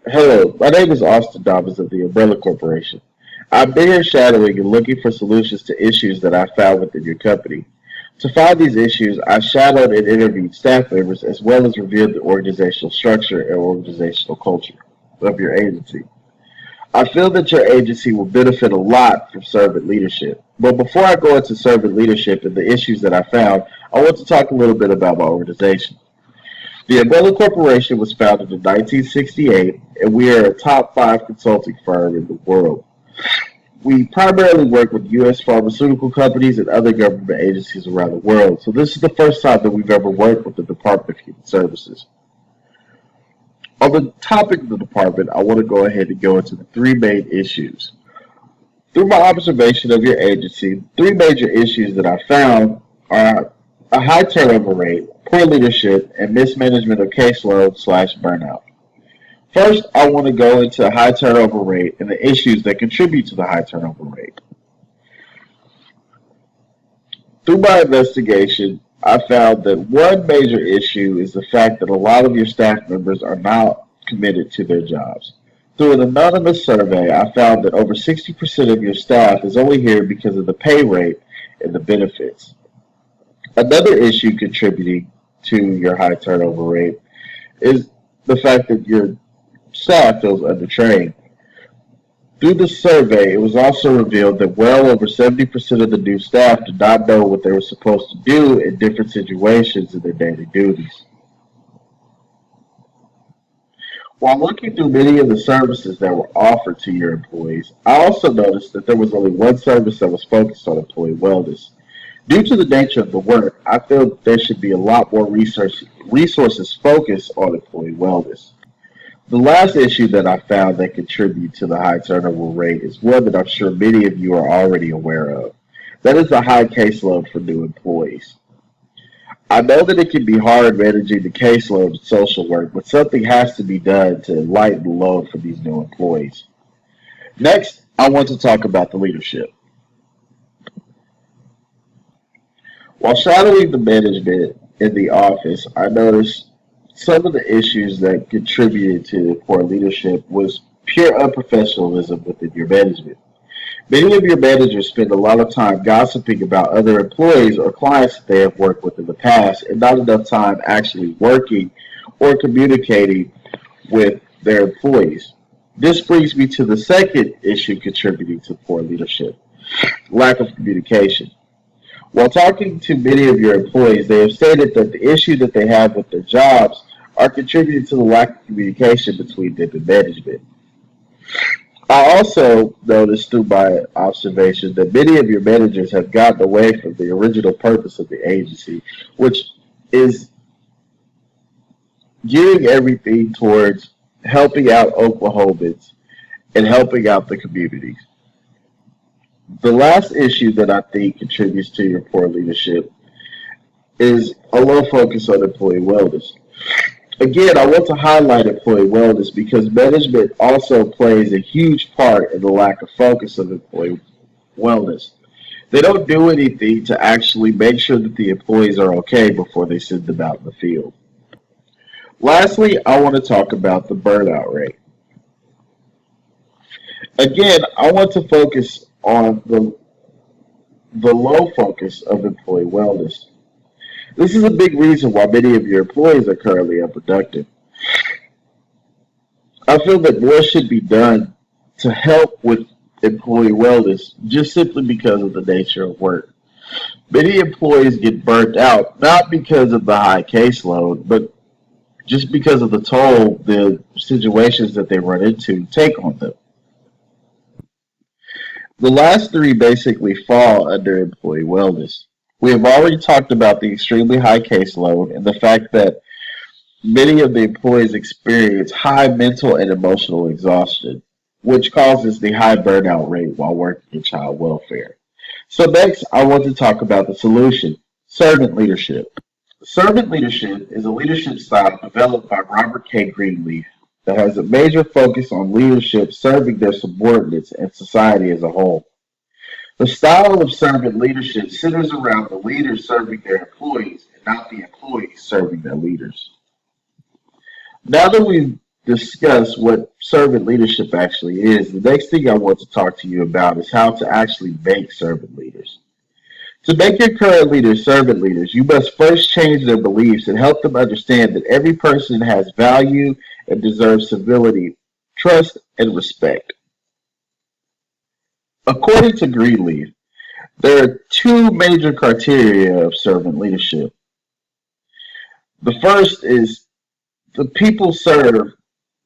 Hello, my name is Austin Dobbins of the Umbrella Corporation. I'm here shadowing and looking for solutions to issues that I found within your company. To find these issues, I shadowed and interviewed staff members as well as reviewed the organizational structure and organizational culture of your agency. I feel that your agency will benefit a lot from servant leadership. But before I go into servant leadership and the issues that I found, I want to talk a little bit about my organization. The Umbrella Corporation was founded in 1968, and we are a top five consulting firm in the world. We primarily work with U.S. pharmaceutical companies and other government agencies around the world, so this is the first time that we've ever worked with the Department of Human Services. On the topic of the department, I want to go ahead and go into the three main issues. Through my observation of your agency, three major issues that I found are a high turnover rate, poor leadership, and mismanagement of caseload slash burnout. First, I want to go into high turnover rate and the issues that contribute to the high turnover rate. Through my investigation, I found that one major issue is the fact that a lot of your staff members are not committed to their jobs. Through an anonymous survey, I found that over 60% of your staff is only here because of the pay rate and the benefits. Another issue contributing to your high turnover rate is the fact that your staff feels undertrained. Through the survey, it was also revealed that well over 70% of the new staff did not know what they were supposed to do in different situations in their daily duties. While looking through many of the services that were offered to your employees, I also noticed that there was only one service that was focused on employee wellness. Due to the nature of the work, I feel that there should be a lot more resources focused on employee wellness. The last issue that I found that contributes to the high turnover rate is one that I'm sure many of you are already aware of. That is the high caseload for new employees. I know that it can be hard managing the caseload in social work, but something has to be done to lighten the load for these new employees. Next, I want to talk about the leadership. While shadowing the management in the office, I noticed some of the issues that contributed to poor leadership was pure unprofessionalism within your management. Many of your managers spend a lot of time gossiping about other employees or clients that they have worked with in the past and not enough time actually working or communicating with their employees. This brings me to the second issue contributing to poor leadership: lack of communication. While talking to many of your employees, they have stated that the issue that they have with their jobs are contributing to the lack of communication between them and management. I also noticed through my observation that many of your managers have gotten away from the original purpose of the agency, which is gearing everything towards helping out Oklahomans and helping out the communities. The last issue that I think contributes to your poor leadership is a low focus on employee wellness. Again, I want to highlight employee wellness because management also plays a huge part in the lack of focus of employee wellness. They don't do anything to actually make sure that the employees are okay before they send them out in the field. Lastly, I want to talk about the burnout rate. Again, I want to focus on the low focus of employee wellness. This is a big reason why many of your employees are currently unproductive. I feel that more should be done to help with employee wellness just simply because of the nature of work. Many employees get burnt out not because of the high caseload, but just because of the toll the situations that they run into take on them. The last three basically fall under employee wellness. We have already talked about the extremely high caseload and the fact that many of the employees experience high mental and emotional exhaustion, which causes the high burnout rate while working in child welfare. So next, I want to talk about the solution: servant leadership. Servant leadership is a leadership style developed by Robert K. Greenleaf that has a major focus on leadership serving their subordinates and society as a whole. The style of servant leadership centers around the leaders serving their employees and not the employees serving their leaders. Now that we've discuss what servant leadership actually is, the next thing I want to talk to you about is how to actually make servant leaders. To make your current leaders servant leaders, you must first change their beliefs and help them understand that every person has value and deserves civility, trust, and respect. According to Greenleaf, there are two major criteria of servant leadership. The first is the people served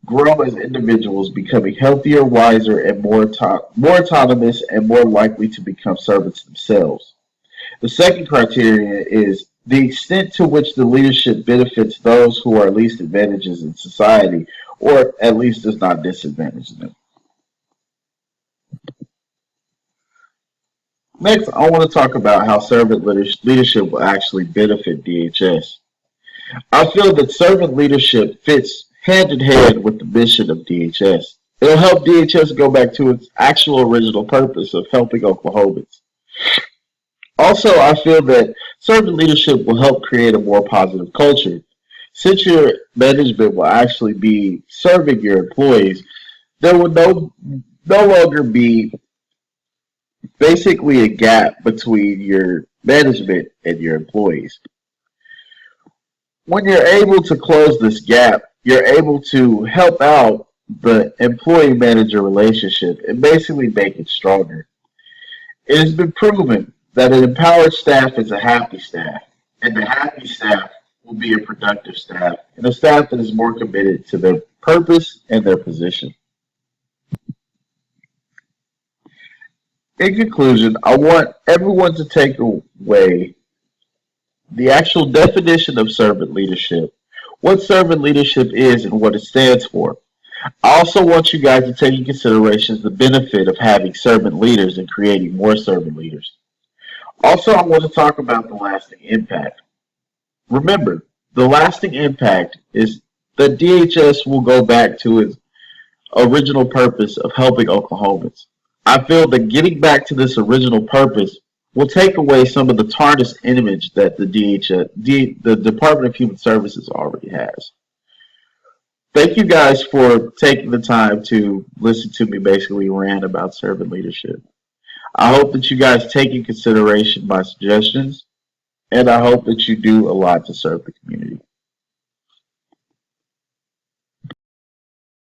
grow as individuals, becoming healthier, wiser, and more autonomous and more likely to become servants themselves. The second criteria is the extent to which the leadership benefits those who are least advantaged in society, or at least does not disadvantage them. Next, I want to talk about how servant leadership will actually benefit DHS. I feel that servant leadership fits hand in hand with the mission of DHS. It'll help DHS go back to its actual original purpose of helping Oklahomans. Also, I feel that servant leadership will help create a more positive culture. Since your management will actually be serving your employees, there will no longer be basically a gap between your management and your employees. When you're able to close this gap, you're able to help out the employee manager relationship and basically make it stronger. It has been proven that an empowered staff is a happy staff, and the happy staff will be a productive staff, and a staff that is more committed to their purpose and their position. In conclusion, I want everyone to take away the actual definition of servant leadership, what servant leadership is and what it stands for. I also want you guys to take into consideration the benefit of having servant leaders and creating more servant leaders. Also, I want to talk about the lasting impact. Remember, the lasting impact is that DHS will go back to its original purpose of helping Oklahomans. I feel that getting back to this original purpose will take away some of the tarnished image that the Department of Human Services already has. Thank you guys for taking the time to listen to me basically rant about servant leadership. I hope that you guys take in consideration my suggestions, and I hope that you do a lot to serve the community.